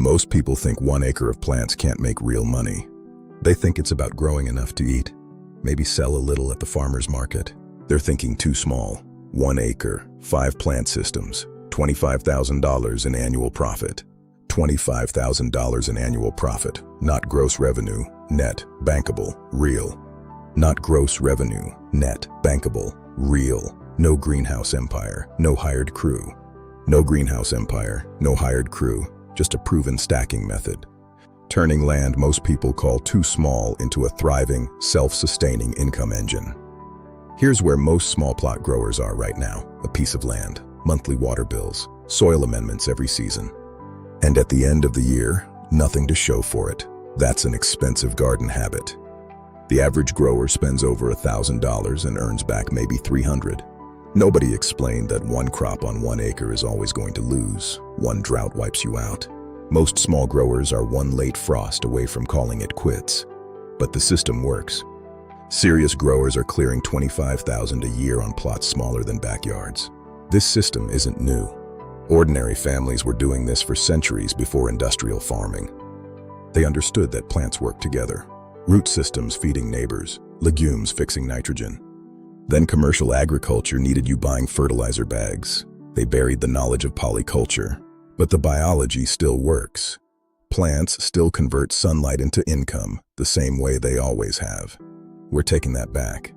Most people think 1 acre of plants can't make real money. They think it's about growing enough to eat, maybe sell a little at the farmer's market. They're thinking too small. 1 acre, 5 plant systems, $25,000 in annual profit. $25,000 in annual profit, not gross revenue, net, bankable, real. Not gross revenue, net, bankable, real. No greenhouse empire, no hired crew. No greenhouse empire, no hired crew, just a proven stacking method. Turning land most people call too small into a thriving, self-sustaining income engine. Here's where most small plot growers are right now: a piece of land, monthly water bills, soil amendments every season. And at the end of the year, nothing to show for it. That's an expensive garden habit. The average grower spends over $1,000 and earns back maybe $300. Nobody explained that one crop on 1 acre is always going to lose. One drought wipes you out. Most small growers are one late frost away from calling it quits. But the system works. Serious growers are clearing $25,000 a year on plots smaller than backyards. This system isn't new. Ordinary families were doing this for centuries before industrial farming. They understood that plants work together. Root systems feeding neighbors, legumes fixing nitrogen. Then commercial agriculture needed you buying fertilizer bags. They buried the knowledge of polyculture. But the biology still works. Plants still convert sunlight into income, the same way they always have. We're taking that back.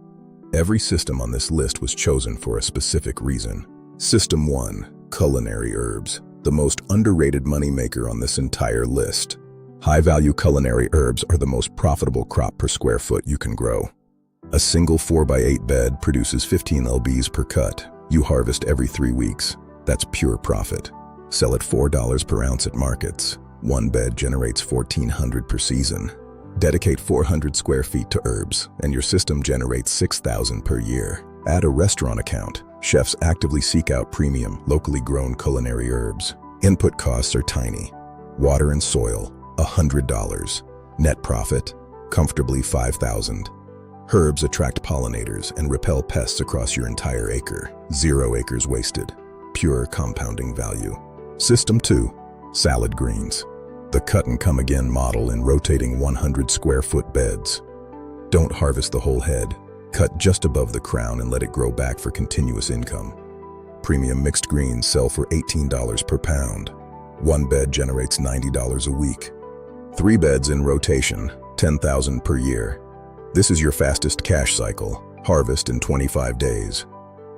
Every system on this list was chosen for a specific reason. System 1, culinary herbs, the most underrated moneymaker on this entire list. High-value culinary herbs are the most profitable crop per square foot you can grow. A single 4x8 bed produces 15 lbs per cut. You harvest every 3 weeks. That's pure profit. Sell at $4 per ounce at markets. One bed generates $1,400 per season. Dedicate 400 square feet to herbs, and your system generates $6,000 per year. Add a restaurant account. Chefs actively seek out premium, locally grown culinary herbs. Input costs are tiny. Water and soil, $100. Net profit, comfortably $5,000. Herbs attract pollinators and repel pests across your entire acre. 0 acres wasted. Pure compounding value. System 2, salad greens. The cut-and-come-again model in rotating 100 square foot beds. Don't harvest the whole head. Cut just above the crown and let it grow back for continuous income. Premium mixed greens sell for $18 per pound. One bed generates $90 a week. 3 beds in rotation, $10,000 per year. This is your fastest cash cycle. Harvest in 25 days.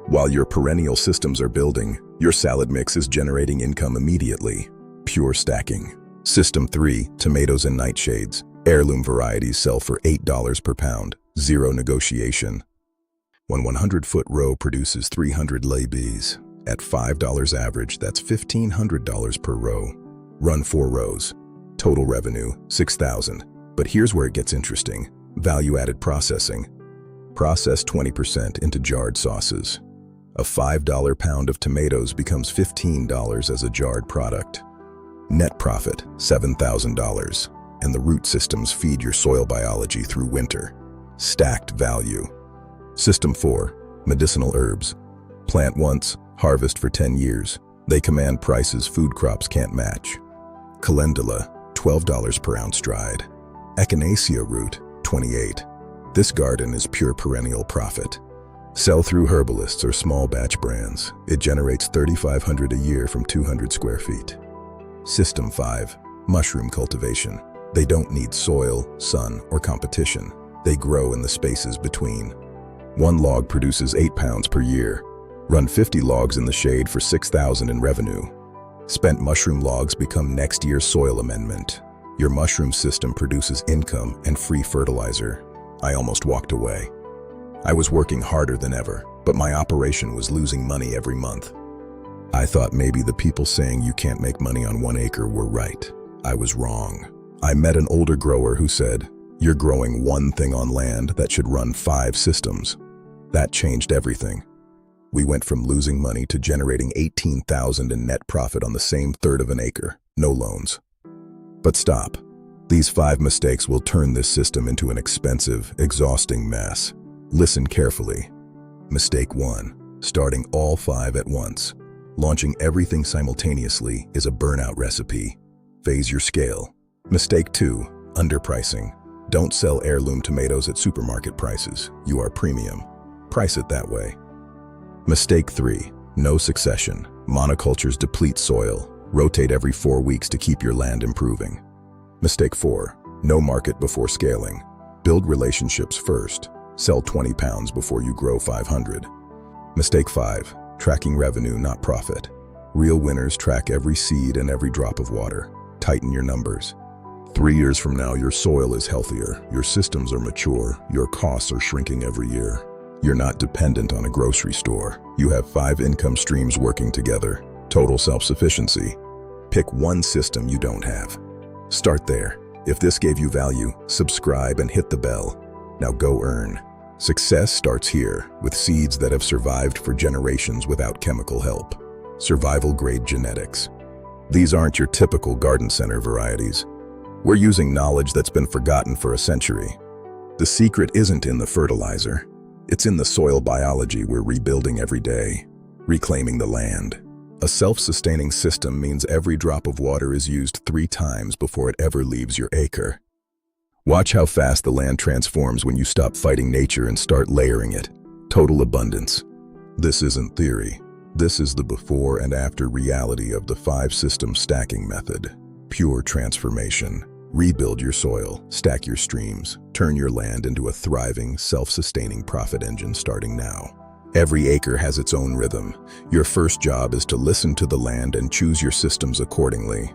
While your perennial systems are building, your salad mix is generating income immediately. Pure stacking. System 3, tomatoes and nightshades. Heirloom varieties sell for $8 per pound. 0 negotiation. One 100-foot row produces 300 lbs. At $5 average, that's $1,500 per row. Run 4 rows. Total revenue, $6,000. But here's where it gets interesting. Value-added processing. Process 20% into jarred sauces. A $5 pound of tomatoes becomes $15 as a jarred product. Net profit, $7,000. And the root systems feed your soil biology through winter. Stacked value. System 4, medicinal herbs. Plant once, harvest for 10 years. They command prices food crops can't match. Calendula, $12 per ounce dried. Echinacea root, $28. This garden is pure perennial profit. Sell through herbalists or small batch brands. It generates $3,500 a year from 200 square feet. System 5, mushroom cultivation. They don't need soil, sun, or competition. They grow in the spaces between. One log produces 8 pounds per year. Run 50 logs in the shade for $6,000 in revenue. Spent mushroom logs become next year's soil amendment. Your mushroom system produces income and free fertilizer. I almost walked away. I was working harder than ever, but my operation was losing money every month. I thought maybe the people saying you can't make money on 1 acre were right. I was wrong. I met an older grower who said, "You're growing one thing on land that should run 5 systems." That changed everything. We went from losing money to generating $18,000 in net profit on the same third of an acre, no loans. But stop. These 5 mistakes will turn this system into an expensive, exhausting mess. Listen carefully. Mistake 1, starting all 5 at once. Launching everything simultaneously is a burnout recipe. phase your scale. Mistake 2, underpricing. Don't sell heirloom tomatoes at supermarket prices. You are premium. Price it that way. Mistake 3, no succession. Monocultures deplete soil. Rotate every 4 weeks to keep your land improving. Mistake 4, no market before scaling. Build relationships first. Sell 20 pounds before you grow 500. Mistake 5, tracking revenue, not profit. Real winners track every seed and every drop of water. Tighten your numbers. 3 years from now, your soil is healthier, your systems are mature, your costs are shrinking every year. You're not dependent on a grocery store. You have 5 income streams working together. Total self-sufficiency. Pick one system you don't have. Start there. If this gave you value, subscribe and hit the bell. Now go earn. Success starts here, with seeds that have survived for generations without chemical help. Survival-grade genetics. These aren't your typical garden center varieties. We're using knowledge that's been forgotten for a century. The secret isn't in the fertilizer. It's in the soil biology we're rebuilding every day, reclaiming the land. A self-sustaining system means every drop of water is used 3 times before it ever leaves your acre. Watch how fast the land transforms when you stop fighting nature and start layering it. Total abundance. This isn't theory. This is the before and after reality of the 5-system stacking method. Pure transformation. Rebuild your soil, stack your streams, turn your land into a thriving, self-sustaining profit engine starting now. Every acre has its own rhythm. Your first job is to listen to the land and choose your systems accordingly.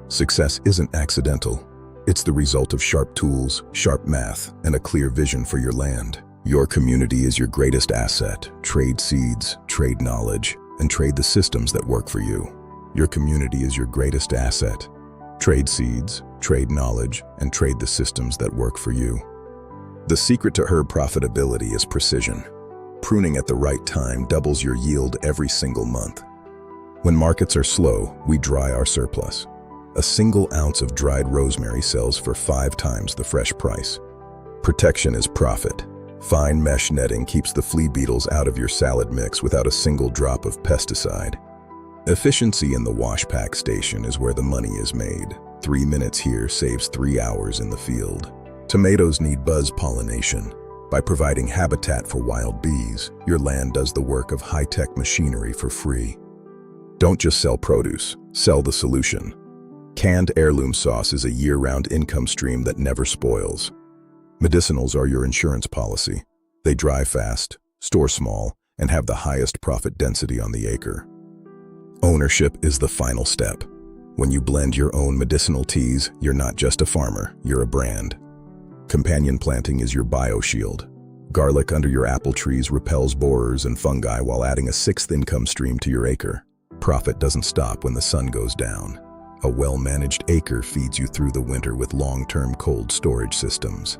Success isn't accidental. It's the result of sharp tools, sharp math, and a clear vision for your land. Your community is your greatest asset. Trade seeds, trade knowledge, and trade the systems that work for you. Your community is your greatest asset. Trade seeds, trade knowledge, and trade the systems that work for you. The secret to herb profitability is precision. Pruning at the right time doubles your yield every single month. When markets are slow, we dry our surplus. A single ounce of dried rosemary sells for 5 times the fresh price. Protection is profit. Fine mesh netting keeps the flea beetles out of your salad mix without a single drop of pesticide. Efficiency in the wash pack station is where the money is made. 3 minutes here saves 3 hours in the field. Tomatoes need buzz pollination. By providing habitat for wild bees, your land does the work of high-tech machinery for free. Don't just sell produce, sell the solution. Canned heirloom sauce is a year-round income stream that never spoils. Medicinals are your insurance policy. They dry fast, store small, and have the highest profit density on the acre. Ownership is the final step. When you blend your own medicinal teas, you're not just a farmer, you're a brand. Companion planting is your bioshield. Garlic under your apple trees repels borers and fungi while adding a 6th income stream to your acre. Profit doesn't stop when the sun goes down. A well-managed acre feeds you through the winter with long-term cold storage systems.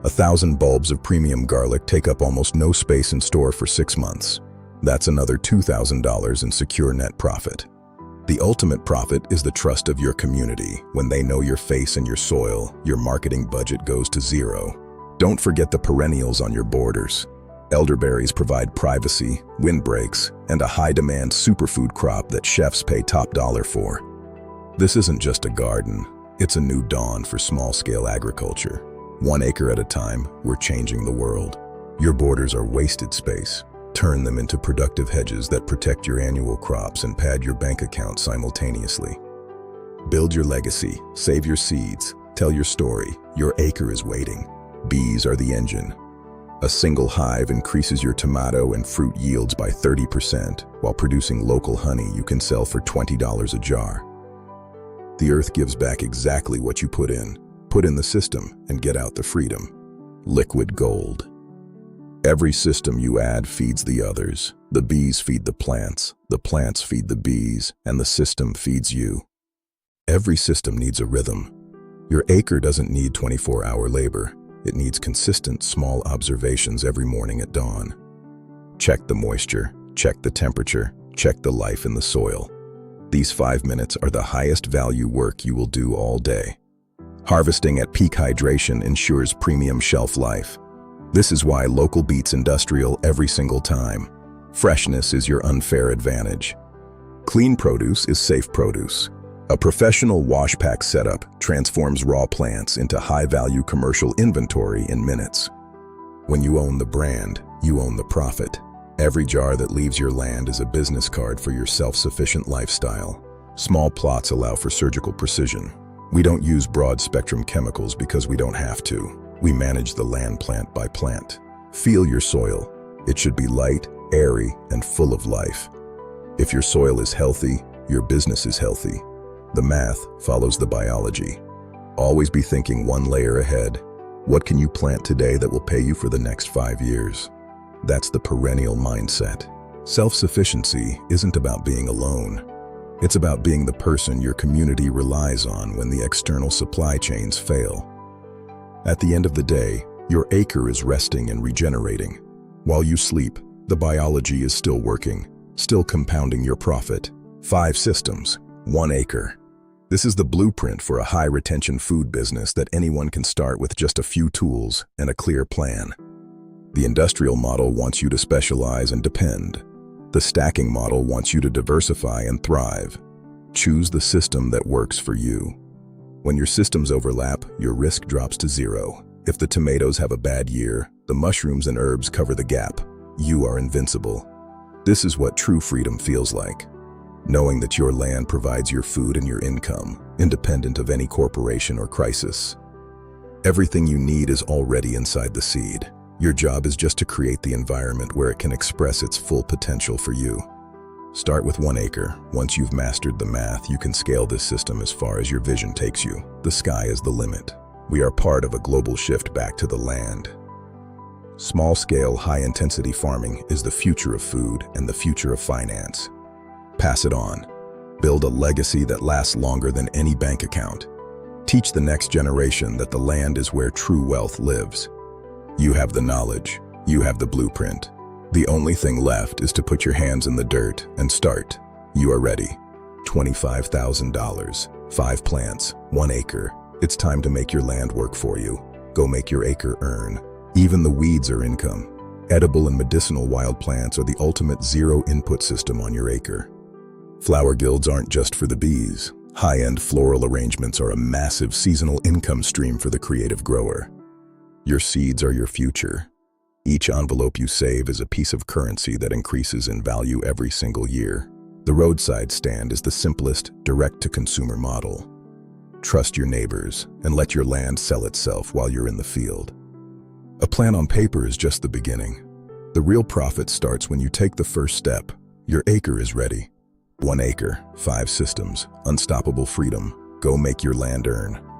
1,000 bulbs of premium garlic take up almost no space in store for 6 months. That's another $2,000 in secure net profit. The ultimate profit is the trust of your community. When they know your face and your soil, your marketing budget goes to zero. Don't forget the perennials on your borders. Elderberries provide privacy, windbreaks, and a high-demand superfood crop that chefs pay top dollar for. This isn't just a garden, it's a new dawn for small-scale agriculture. 1 acre at a time, we're changing the world. Your borders are wasted space. Turn them into productive hedges that protect your annual crops and pad your bank account simultaneously. Build your legacy, save your seeds, tell your story. Your acre is waiting. Bees are the engine. A single hive increases your tomato and fruit yields by 30%, while producing local honey you can sell for $20 a jar. The earth gives back exactly what you put in. Put in the system and get out the freedom. Liquid gold. Every system you add feeds the others. The bees feed the plants feed the bees, and the system feeds you. Every system needs a rhythm. Your acre doesn't need 24-hour labor. It needs consistent, small observations every morning at dawn. Check the moisture, check the temperature, check the life in the soil. These 5 minutes are the highest value work you will do all day. Harvesting at peak hydration ensures premium shelf life. This is why local beats industrial every single time. Freshness is your unfair advantage. Clean produce is safe produce. A professional wash pack setup transforms raw plants into high-value commercial inventory in minutes. When you own the brand, you own the profit. Every jar that leaves your land is a business card for your self-sufficient lifestyle. Small plots allow for surgical precision. We don't use broad-spectrum chemicals because we don't have to. We manage the land plant by plant. Feel your soil. It should be light, airy, and full of life. If your soil is healthy, your business is healthy. The math follows the biology. Always be thinking one layer ahead. What can you plant today that will pay you for the next 5 years? That's the perennial mindset. Self-sufficiency isn't about being alone. It's about being the person your community relies on when the external supply chains fail. At the end of the day, your acre is resting and regenerating. While you sleep, the biology is still working, still compounding your profit. 5 systems, 1 acre. This is the blueprint for a high-retention food business that anyone can start with just a few tools and a clear plan. The industrial model wants you to specialize and depend. The stacking model wants you to diversify and thrive. Choose the system that works for you. When your systems overlap, your risk drops to 0. If the tomatoes have a bad year, the mushrooms and herbs cover the gap. You are invincible. This is what true freedom feels like. Knowing that your land provides your food and your income, independent of any corporation or crisis. Everything you need is already inside the seed. Your job is just to create the environment where it can express its full potential for you. Start with 1 acre. Once you've mastered the math, you can scale this system as far as your vision takes you. The sky is the limit. We are part of a global shift back to the land. Small-scale, high-intensity farming is the future of food and the future of finance. Pass it on. Build a legacy that lasts longer than any bank account. Teach the next generation that the land is where true wealth lives. You have the knowledge. You have the blueprint. The only thing left is to put your hands in the dirt and start. You are ready. $25,000, 5 plants, 1 acre. It's time to make your land work for you. Go make your acre earn. Even the weeds are income. Edible and medicinal wild plants are the ultimate zero-input system on your acre. Flower guilds aren't just for the bees. High-end floral arrangements are a massive seasonal income stream for the creative grower. Your seeds are your future. Each envelope you save is a piece of currency that increases in value every single year. The roadside stand is the simplest, direct-to-consumer model. Trust your neighbors and let your land sell itself while you're in the field. A plan on paper is just the beginning. The real profit starts when you take the first step. Your acre is ready. 1 acre, 5 systems, unstoppable freedom. Go make your land earn.